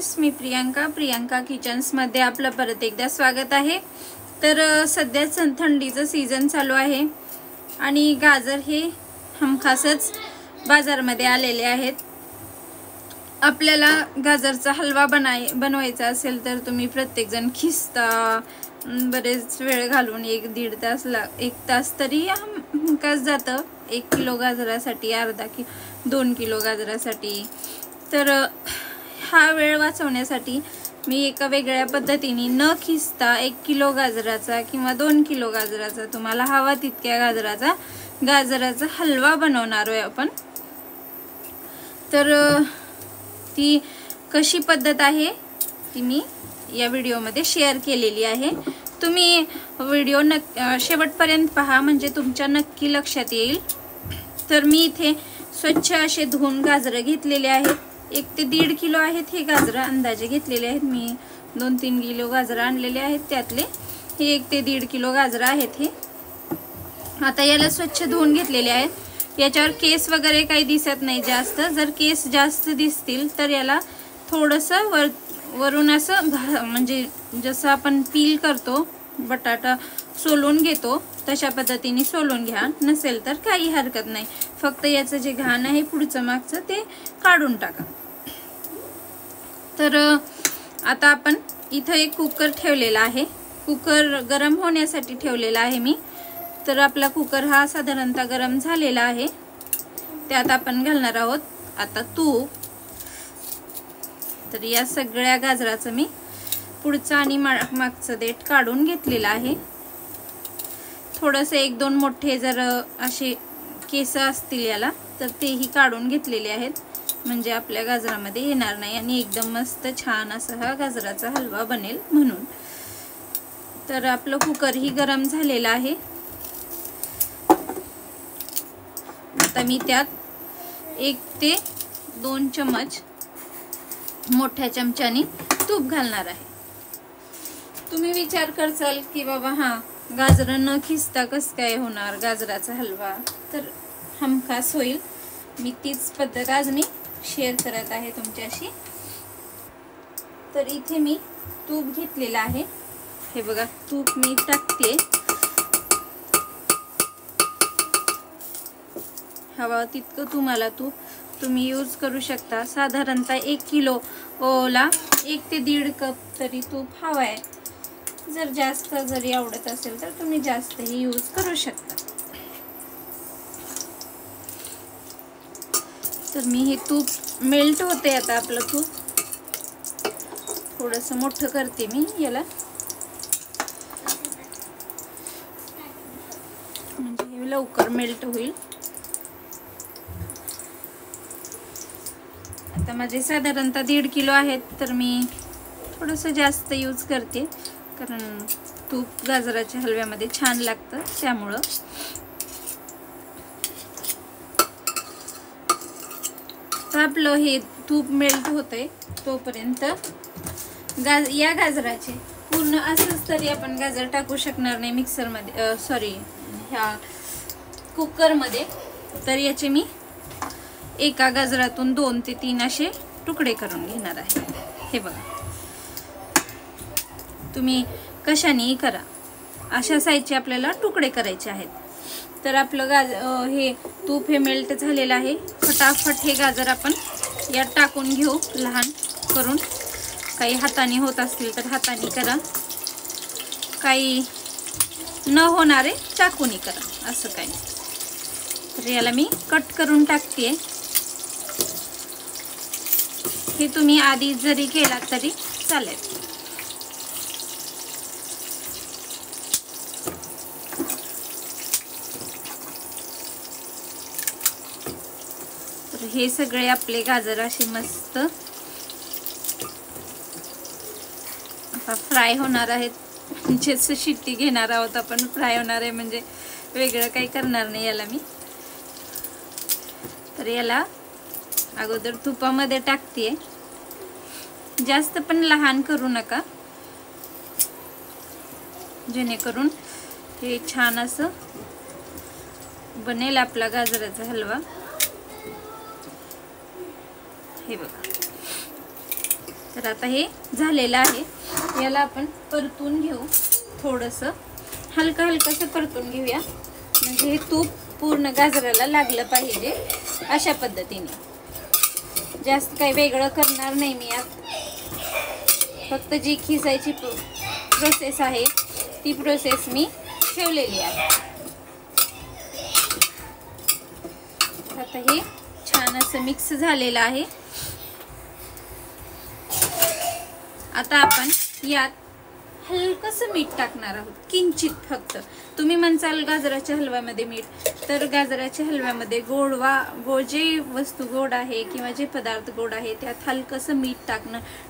Friends, मी Priyanka kitchens मध्ये आपलं परत एकदा स्वागत आहे। तर सध्या थंडीचं सीझन चालू आहे आणि गाजर हे हमखासच बाजारामध्ये आलेले आहेत। आपल्याला गाजरचा हलवा बनवायचा असेल तर तुम्ही प्रत्येक जण खिसता, बरेच वेळ घालून 1-1.5 तास 1 तास तरी हमखास जातं 1 किलो गाजरासाठी, अर्धा 2 किलो गाजरासाठी। तर हा वेळ वाचवण्यासाठी मी एका वेगळ्या पद्धतीने न खिसता 1 किलो गाजराचा किंवा 2 किलो गाजराचा, तुम्हाला हवा तितक्या गाजराचा हलवा बनवणार आहे आपण। तर ती कशी पद्धत आहे ती मी या व्हिडिओमध्ये शेअर केलेली आहे। तुम्ही व्हिडिओ शेवटपर्यंत पहा, म्हणजे तुमच्या नक्की लक्षात येईल। तर मी इथे स्वच्छ असे धुवून गाजर घेतलेले आहेत। 1 ते 1.5 किलो आहेत हे गाजर अंदाजे घेतलेले आहेत मी। 2-3 किलो गाजर आणलेले आहेत, त्यातले हे 1 ते 1.5 किलो गाजर आहेत हे। आता याला स्वच्छ धुवून घेतलेले आहेत। याच्यावर केस वगैरे काही दिसत नाही जास्त। जर केस जास्त दिसतील तर याला थोडंसं वरून असं म्हणजे जसं आपण पील करतो, बटाटा सोलून घेतो तशा पद्धतीने सोलून घ्या। नसेल तर काही हरकत नाही, फक्त याचं जे घाण आहे पुढचं मागचं ते काढून टाका। तर आता आपण इथं एक कुकर ठेवलेला आहे, कुकर गरम होण्यासाठी ठेवलेला आहे मी। तर आपला कुकर हा साधारणतः गरम झालेला आहे, त्यात आपण घालणार आहोत आता तूप। तर या सगळ्या गाजराचं मी पुढचं आणि मागचं देठ काढून घेतलेलं आहे। थोडंसं 1-2 मोठे जर असे केस असतील याला तर तेही काढून घेतलेले आहेत, म्हणजे आपल्या गाजरामध्ये येणार नाही आणि एकदम मस्त छान असा हा गाजराचा हलवा बनेल म्हणून। तर आपलं कुकर ही गरम झालेलं आहे। आता मी त्यात 1 ते 2 चमच मोठ्या चमच्याने तूप घालणार आहे। तुम्ही विचार करसाल की बाबा हा गाजर न खिसता कसं काय होणार गाजराचा हलवा, तर हमखास होईल। मी तीच पद्धत आज मी शेअर करत आहे तुमच्याशी। तर इथे मी तूप घेतलेलं आहे, हे बघा तूप मी टाकते। हवा तितकं तुम्हाला तूप तुम्ही यूज करू शकता। साधारणतः 1 किलो ला 1 ते 1.5 कप तरी तूप हवा आहे। जर जास्त जरी आवडत असेल तर तुम्ही जास्तही यूज करू शकता। तर मी हे तूप मेल्ट होते, आता आपलं तूप थोडंसं मोठं करते मी याला, म्हणजे हे लवकर मेल्ट होईल। आता माझे साधारणतः 1.5 किलो आहेत, तर मी थोडंसं जास्त यूज करते, कारण तूप गाजराच्या हलव्यामध्ये छान लागतं त्यामुळं। तर आपलं हे तूप मेल्ट होतंय तोपर्यंत या गाजराचे पूर्ण असंच तरी आपण गाजर टाकू शकणार नाही मिक्सरमध्ये, सॉरी ह्या कुकरमध्ये। तर याचे मी एका गाजरातून 2 ते 3 असे तुकडे करून घेणार आहे। हे बघा, तुम्ही कशानेही करा, अशा साईजचे आपल्याला तुकडे करायचे आहेत। तर आपलं हे तूप हे मेल्ट झालेलं आहे। फटाफट हे गाजर आपण यात टाकून घेऊ, लहान करून। काही हाताने होत असतील तर हाताने करा, काही न होणारे चाकूने करा, असं काही। तर याला मी कट करून टाकते। हे तुम्ही आधी जरी केला तरी चालेल। तर हे सगळे आपले गाजर असे मस्त आता फ्राय होणार आहेत, म्हणजे शिट्टी घेणार आहोत आपण, फ्राय होणार आहे म्हणजे वेगळं काही करणार नाही याला मी। तर याला अगोदर तुपामध्ये टाकते, जास्त पण लहान करू नका, जेणेकरून हे छान असं बनेल आपला गाजराचा हलवा। हे बघा तर आता हे झालेलं आहे, याला आपण परतून घेऊ. थोडंसं हलकं हलकंसं परतून घेऊया, म्हणजे हे तूप पूर्ण गाजराला लागलं पाहिजे. अशा पद्धतीने जास्त काही वेगळं करणार नाही मी यात. फक्त जी खिसायची प्रोसेस आहे ती प्रोसेस मी ठेवलेली आहे. आता हे छान असं मिक्स झालेलं आहे. आता आपण यात हलकंसं मीठ टाकणार आहोत, किंचित फक्त. तुम्ही म्हणसाल गाजराच्या हलव्यामध्ये मीठ, तर गाजराच्या हलव्यामध्ये गोड जे वस्तू गोड आहे किंवा जे पदार्थ गोड आहे त्यात हलकंसं मीठ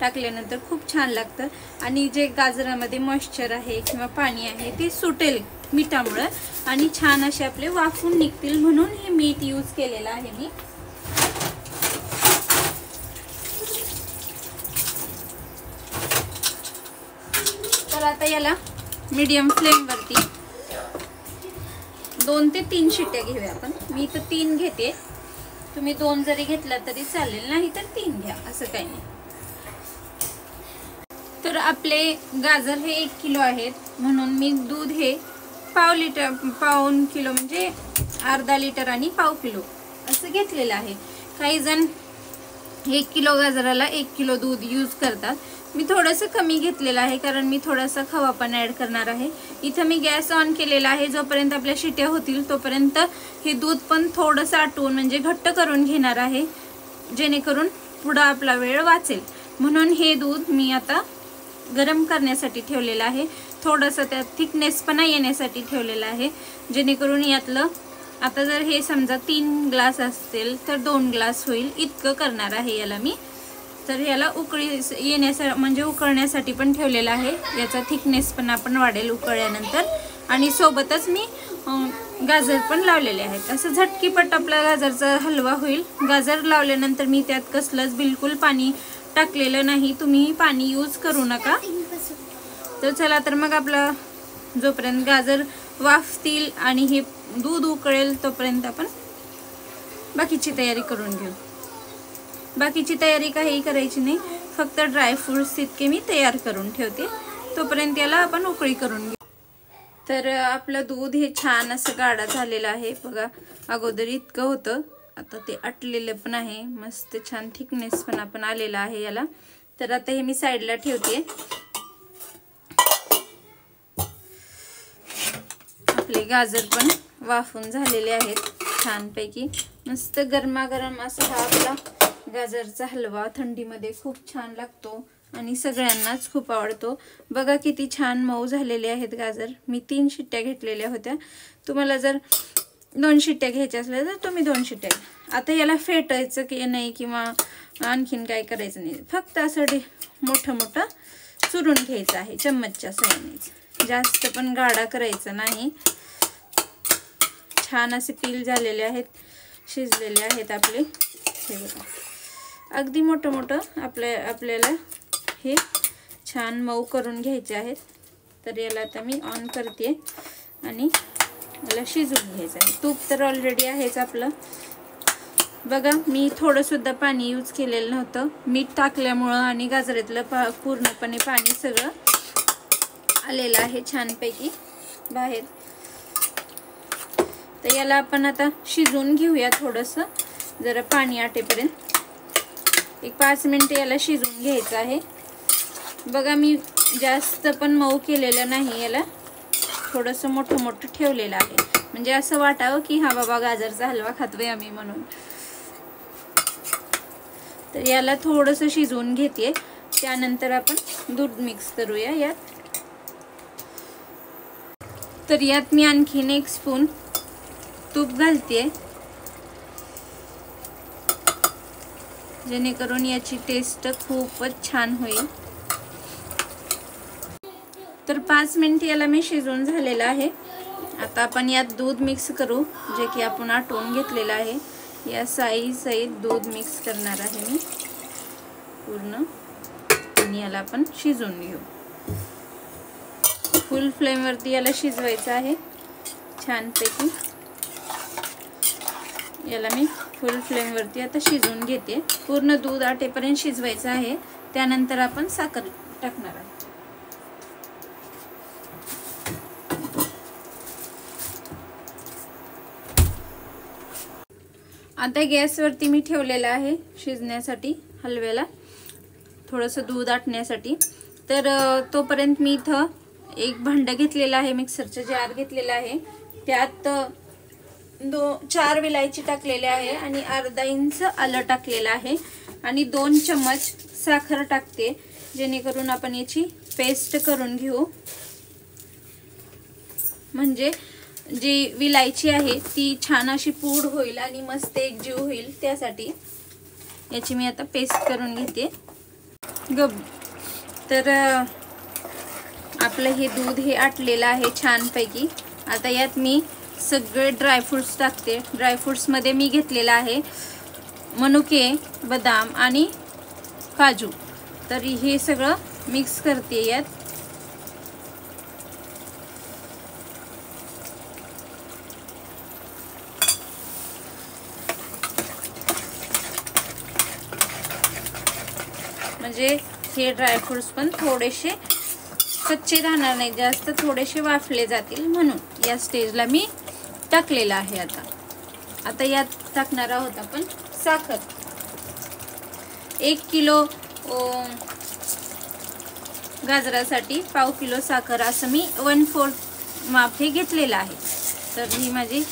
टाकल्यानंतर खूप छान लागतं. आणि जे गाजरामध्ये मॉइश्चर आहे किंवा पाणी आहे ते सुटेल मिठामुळं आणि छान असे आपले वाफून निघतील, म्हणून हे मीठ यूज केलेलं आहे मी. तर आता याला मीडियम फ्लेम वरती 2 ते 3 शिट्ट्या घेऊया आपण. मी इथं 3 घेते, तुम्ही 2 जरी घेतला तरी चालेल, नाही तर 3 घ्या, असं काही नाही. तर आपले गाजर हे 1 किलो आहेत, म्हणून मी दूध हे पाऊण किलो म्हणजे अर्धा लिटर आणि पाव किलो असं घेतलेलं आहे. काही जण 1 किलो गाजराला 1 किलो दूध यूज करतात. मी थोडंसं कमी घेतलेलं आहे, कारण मी थोडासा खवा पण ॲड करणार आहे. इथं मी गॅस ऑन केलेला आहे. जोपर्यंत आपल्या शिट्या होतील तोपर्यंत हे दूध पण थोडंसं आटवून म्हणजे घट्ट करून घेणार आहे, जेणेकरून पुढं आपला वेळ वाचेल. म्हणून हे दूध मी आता गरम करण्यासाठी ठेवलेलं आहे. थोडंसं त्यात थिकनेसपणा येण्यासाठी ठेवलेलं आहे, जेणेकरून यातलं आता जर हे समजा 3 ग्लास असतील तर 2 ग्लास होईल इतकं करणार आहे याला मी. तर याला उकळी येण्यासाठी म्हणजे उकळण्यासाठी पण ठेवलेला आहे. याचा थिकनेस पण आपण वाढेल उकळल्यानंतर. आणि सोबतच मी गाजर पण लावलेले आहेत. असं झटकीपट आपला गाजरचा हलवा होईल. गाजर लावल्यानंतर मी त्यात कसलंच बिलकुल पाणी टाकलेलं नाही, तुम्ही पाणी यूज करू नका. तर चला, तर मग आपला जोपर्यंत गाजर वाफतील आणि हे दूध उकळेल तोपर्यंत आपण बाकीची तयारी करून घेऊ. बाकीची तयारी काही करायची नाही, फक्त ड्रायफ्रूट्स इतके मी तयार करून ठेवते. तोपर्यंत याला आपण उकळी करून घेऊ. तर आपलं दूध हे छान असं गाढा झालेलं आहे बघा. अगोदर इतकं होतं, आता ते आटलेलं पण आहे, मस्त छान थिकनेस पण आपण आलेला आहे याला. तर आता हे मी साईडला ठेवते. आपले गाजर पण वाफून झालेले आहेत छानपैकी. मस्त गरमागरम असा हा आपला गाजरचा हलवा थंडीमध्ये खूप छान लागतो आणि सगळ्यांनाच खूप आवडतो. बघा किती छान मऊ झालेले आहेत गाजर. मी 3 शिट्ट्या घेतलेल्या होत्या. तुम्हाला जर 2 शिट्ट्या घ्यायच्या असल्या तर तुम्ही 2 शिट्ट्या. आता याला फेटायचं की नाही किंवा आणखीन काय करायचं नाही, फक्त असं मोठं मोठं चुरून घ्यायचं आहे चम्मचच्या सहाय्यानेच. जास्त पण गाढा करायचं नाही. छान असे पील झालेले आहेत, शिजलेले आहेत आपले. हे बघा, अगदी मोठं मोठं आपल्याला हे छान मऊ करून घ्यायचे आहेत. तर याला आता मी ऑन करते आणि याला शिजवून घ्यायचं आहे. तूप तर ऑलरेडी आहेच आपलं. बघा, मी थोडंसुद्धा पाणी यूज केलेलं नव्हतं. मीठ टाकल्यामुळं आणि गाजरातलं पूर्णपणे पाणी सगळं आलेलं आहे छानपैकी बाहेर. तर याला आपण आता शिजवून घेऊया थोडंसं, जरा पाणी आटेपर्यंत. एक 5 मिनिटं याला शिजवून घ्यायचं आहे. बघा, मी जास्त पण मऊ केलेलं नाही, याला थोडंसं मोठं मोठं ठेवलेलं आहे, म्हणजे असं वाटावं की हा बाबा गाजरचा हलवा खातोय आम्ही म्हणून. तर याला थोडंसं शिजवून घेते. त्यानंतर आपण दूध मिक्स करूया यात. तर यात मी आणखीन 1 स्पून तूप घालते, जेणेकरून याची टेस्ट खूपच छान होईल. तर 5 मिनिट याला मी शिजवून झालेलं आहे. आता आपण यात दूध मिक्स करू, जे की आपण आटवून घेतलेलं आहे. या साईसहित दूध मिक्स करणार आहे मी पूर्ण, आणि याला आपण शिजवून घेऊ. फुल फ्लेमवरती याला शिजवायचं आहे छानपैकी. याला मी फुल फ्लेमवरती आता शिजवून घेते. पूर्ण दूध आटेपर्यंत शिजवायचं आहे. त्यानंतर आपण साखर टाकणार आहे. आता गॅसवरती मी ठेवलेला आहे शिजण्यासाठी हलव्याला, थोडंसं दूध आटण्यासाठी. तर तोपर्यंत मी इथं एक भांडं घेतलेलं आहे, मिक्सरचं जार घेतलेला आहे. त्यात 4 विलायची टाकलेले आहे आणि अर्धा इंच आलं टाकलेलं आहे आणि 2 चम्मच साखर टाकते, जेणेकरून आपण याची पेस्ट करून घेऊ. म्हणजे जी विलायची आहे ती छान अशी पूड होईल आणि मस्त एकजीव होईल, त्यासाठी याची मी आता पेस्ट करून घेते. तर आपलं हे दूध हे आटलेलं आहे छानपैकी. आता यात मी सगळे ड्रायफ्रूट्स टाकते. ड्रायफ्रूट्समध्ये मी घेतलेला आहे मनुके, बदाम आणि काजू. तर हे सगळं मिक्स करते यात. म्हणजे हे ड्रायफ्रूट्स पण थोडेसे कच्चे राहणार नाही, जास्त थोडेसे वाफले जातील, म्हणून या स्टेजला मी टाकलेला आहे. आता यात टाकणार आहोत आपण साखर. 1 किलो गाजरासाठी पाव किलो साखर, असं मी 1/4 माप हे घेतलेलं आहे. तर ही माझी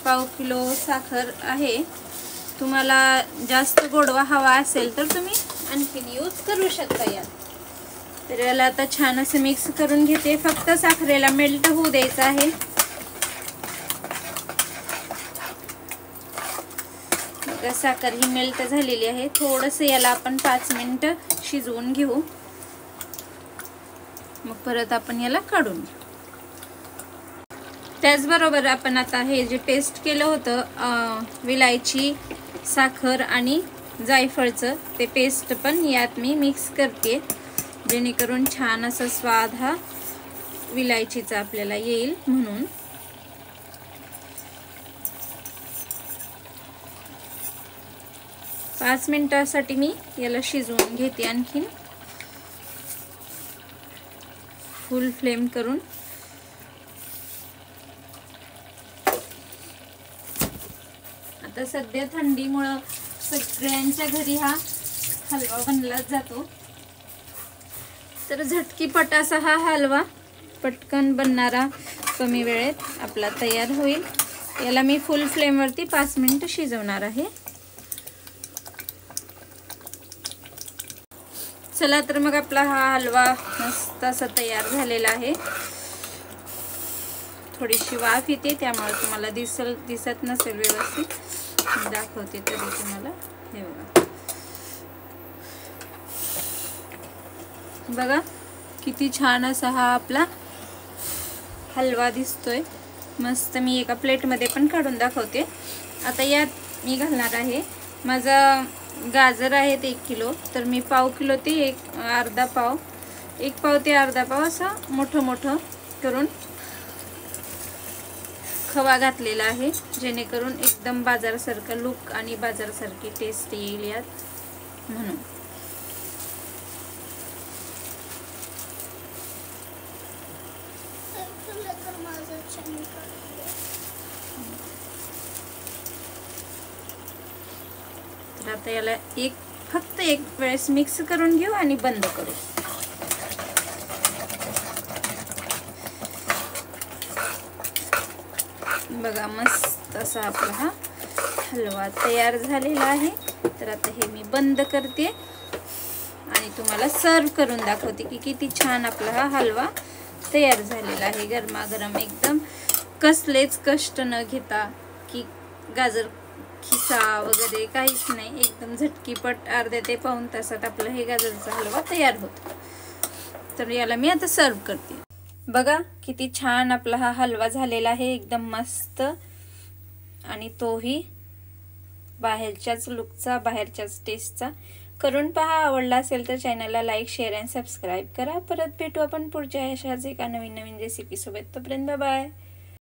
पाव किलो साखर आहे. तुम्हाला जास्त गोडवा हवा असेल तर तुम्ही आणखीन यूज करू शकता यात. तर याला आता छान असं मिक्स करून घेते. फक्त साखरेला मेल्ट होऊ द्यायचं आहे. साखर ही मेल्ट झालेली आहे. थोडंसं याला आपण 5 मिनिटं शिजवून घेऊ, मग परत आपण याला काढून घेऊ. त्याचबरोबर आपण आता हे जे पेस्ट केलं होतं विलायची, साखर आणि जायफळचं, ते पेस्ट पण यात मी मिक्स करते, जेणेकरून छान असा स्वाद हा विलायचीचा आपल्याला येईल म्हणून. पाच मिनिटासाठी मी याला शिजवून घेते आणखीन फुल फ्लेम करून. आता सध्या थंडीमुळे सगळ्यांच्या घरी हा हलवा बनला जातो. तर झटकीपट असा हा हलवा पटकन बनणारा कमी वेळेत आपला तयार होईल. याला मी फुल फ्लेमवरती 5 मिनिट शिजवणार आहे. चला तर मग आपला हा हलवा मस्त असा तयार झालेला आहे. थोडीशी वाफ येते त्यामुळे तुम्हाला दिसत नसेल व्यवस्थित, दाखवते तरी तुम्हाला. हे बघा किती छान असा हा आपला हलवा दिसतोय. मस्त मी एका प्लेटमध्ये पण काढून दाखवते. आता यात मी घालणार आहे, माझा गाजर आहेत 1 किलो, तर मी पाव किलो ते एक पाव ते अर्धा पाव असं मोठं करून खवा घातलेला आहे, जेणेकरून एकदम बाजारासारखा लुक आणि बाजारासारखी टेस्ट येईल यात म्हणून. तर आता याला फक्त एक वेळेस मिक्स करून घेऊ आणि बंद करू. बघा मस्त असा आपला हा हलवा तयार झालेला आहे. तर आता हे मी बंद करते आणि तुम्हाला सर्व करून दाखवते की किती छान आपला हा हलवा तयार झालेला आहे. गरमागरम एकदम, कसलेच कष्ट न घेता की गाजर खिसा वगैरे काहीच नाही, एकदम झटकीपट अर्ध्या ते पाऊण तासात आपला हे गाजरचा हलवा तयार होतो. तर याला मी आता सर्व करते. बघा किती छान आपला हा हलवा झालेला आहे, एकदम मस्त, आणि तोही बाहेरच्याच लुकचा, बाहेरच्याच टेस्टचा. करून पहा. आवडला असेल तर चॅनलला लाईक, शेअर आणि सबस्क्राईब करा. परत भेटू आपण पुढच्या अशाच एका नवीन रेसिपी सोबत. तोपर्यंत बाय बाय.